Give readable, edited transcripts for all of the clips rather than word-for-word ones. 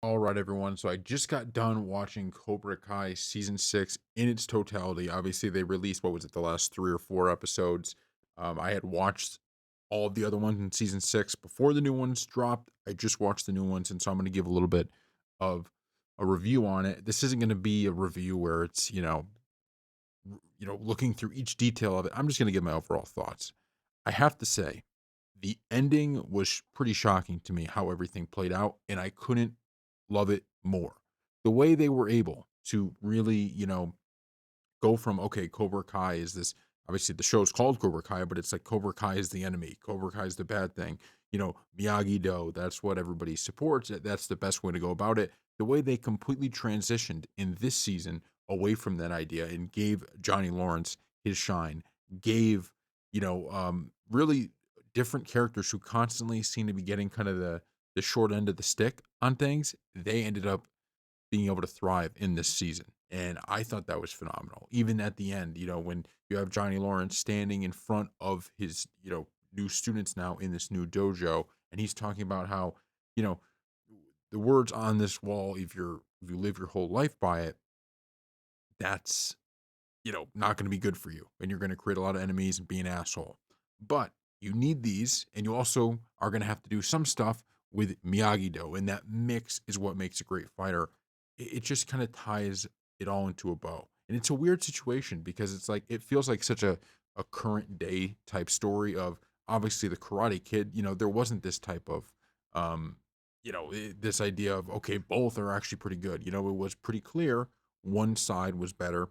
All right, everyone. So I just got done watching Cobra Kai season 6 in its totality. Obviously, they released what was it, the last 3 or 4 episodes. I had watched all of the other ones in season 6 before the new ones dropped. I just watched the new ones, and so I'm going to give a little bit of a review on it. This isn't going to be a review where it's looking through each detail of it. I'm just going to give my overall thoughts. I have to say, the ending was pretty shocking to me how everything played out, and I couldn't love it more. The way they were able to really, go from okay, Cobra Kai is this. Obviously, the show's called Cobra Kai, but it's like Cobra Kai is the enemy. Cobra Kai is the bad thing. Miyagi Do. That's what everybody supports. That's the best way to go about it. The way they completely transitioned in this season away from that idea and gave Johnny Lawrence his shine, gave really different characters who constantly seem to be getting kind of the short end of the stick on things. They ended up being able to thrive in this season. And I thought that was phenomenal. Even at the end, when you have Johnny Lawrence standing in front of his, new students now in this new dojo, and he's talking about how, you know, the words on this wall, if you live your whole life by it, that's not going to be good for you. And you're going to create a lot of enemies and be an asshole. But you need these, and you also are going to have to do some stuff with Miyagi Do. And that mix is what makes a great fighter. It just kind of ties it all into a bow. And it's a weird situation because it's like, it feels like such a current day type story of obviously the Karate Kid. There wasn't this type of, this idea of, okay, both are actually pretty good. It was pretty clear one side was better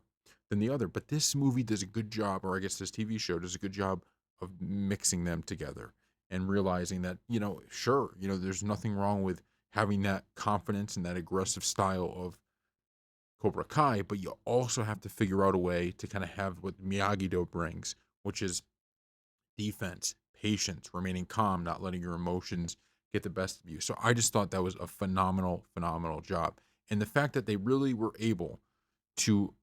than the other. But this movie does a good job, or I guess this TV show does a good job of mixing them together and realizing that, sure, there's nothing wrong with having that confidence and that aggressive style of Cobra Kai, but you also have to figure out a way to kind of have what Miyagi Do brings, which is defense, patience, remaining calm, not letting your emotions get the best of you. So I just thought that was a phenomenal, phenomenal job. And the fact that they really were able to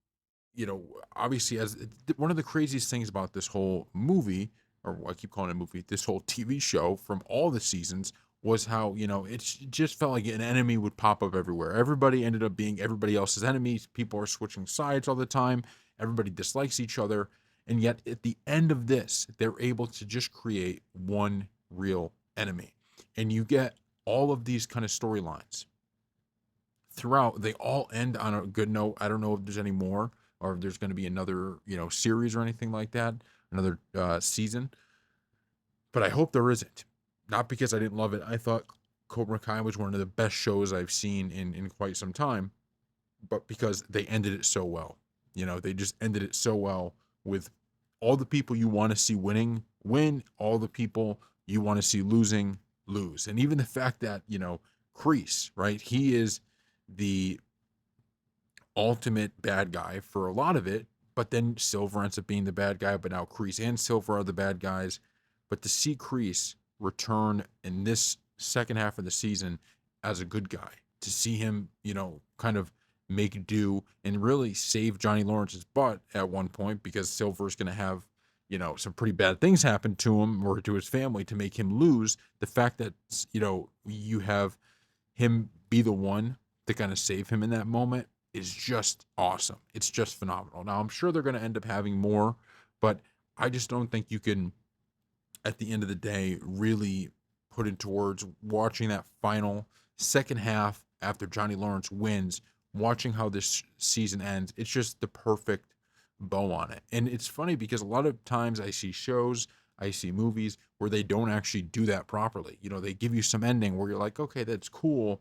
obviously, as one of the craziest things about this whole movie, or I keep calling it a movie, this whole TV show from all the seasons was how, it just felt like an enemy would pop up everywhere. Everybody ended up being everybody else's enemies. People are switching sides all the time. Everybody dislikes each other. And yet, at the end of this, they're able to just create one real enemy. And you get all of these kind of storylines throughout. They all end on a good note. I don't know if there's any more or if there's going to be another series or anything like that, another season, but I hope there isn't. Not because I didn't love it. I thought Cobra Kai was one of the best shows I've seen in quite some time, but because they ended it so well. They just ended it so well with all the people you want to see winning win, all the people you want to see losing lose. And even the fact that, Kreese, right? He is the ultimate bad guy for a lot of it, but then Silver ends up being the bad guy, but now Kreese and Silver are the bad guys. But to see Kreese return in this second half of the season as a good guy, to see him, kind of make do and really save Johnny Lawrence's butt at one point because Silver's going to have, some pretty bad things happen to him or to his family to make him lose. The fact that, you have him be the one to kind of save him in that moment is just awesome. It's just phenomenal. Now, I'm sure they're going to end up having more, but I just don't think you can, at the end of the day, really put it towards watching that final second half after Johnny Lawrence wins, watching how this season ends. It's just the perfect bow on it. And it's funny because a lot of times I see shows, I see movies where they don't actually do that properly. They give you some ending where you're like, okay, that's cool,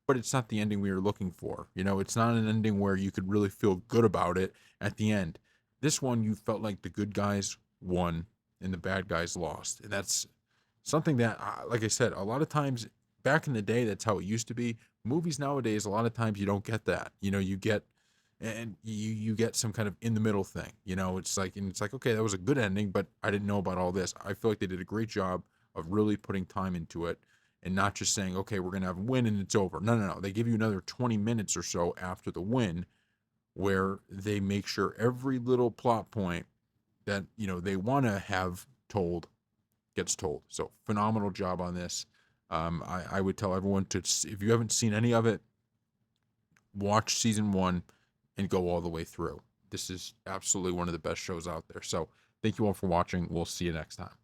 but it's not the ending we were looking for. It's not an ending where you could really feel good about it at the end. This one, you felt like the good guys won and the bad guys lost. And that's something that, like I said, a lot of times back in the day, that's how it used to be. Movies nowadays, a lot of times you don't get that. You get and you get some kind of in the middle thing. It's like okay, that was a good ending, but I didn't know about all this. I feel like they did a great job of really putting time into it and not just saying, okay, we're gonna have a win and it's over. No, no, no. They give you another 20 minutes or so after the win where they make sure every little plot point that they want to have told gets told. So phenomenal job on this. I would tell everyone to, if you haven't seen any of it, watch season one and go all the way through. This is absolutely one of the best shows out there. So thank you all for watching. We'll see you next time.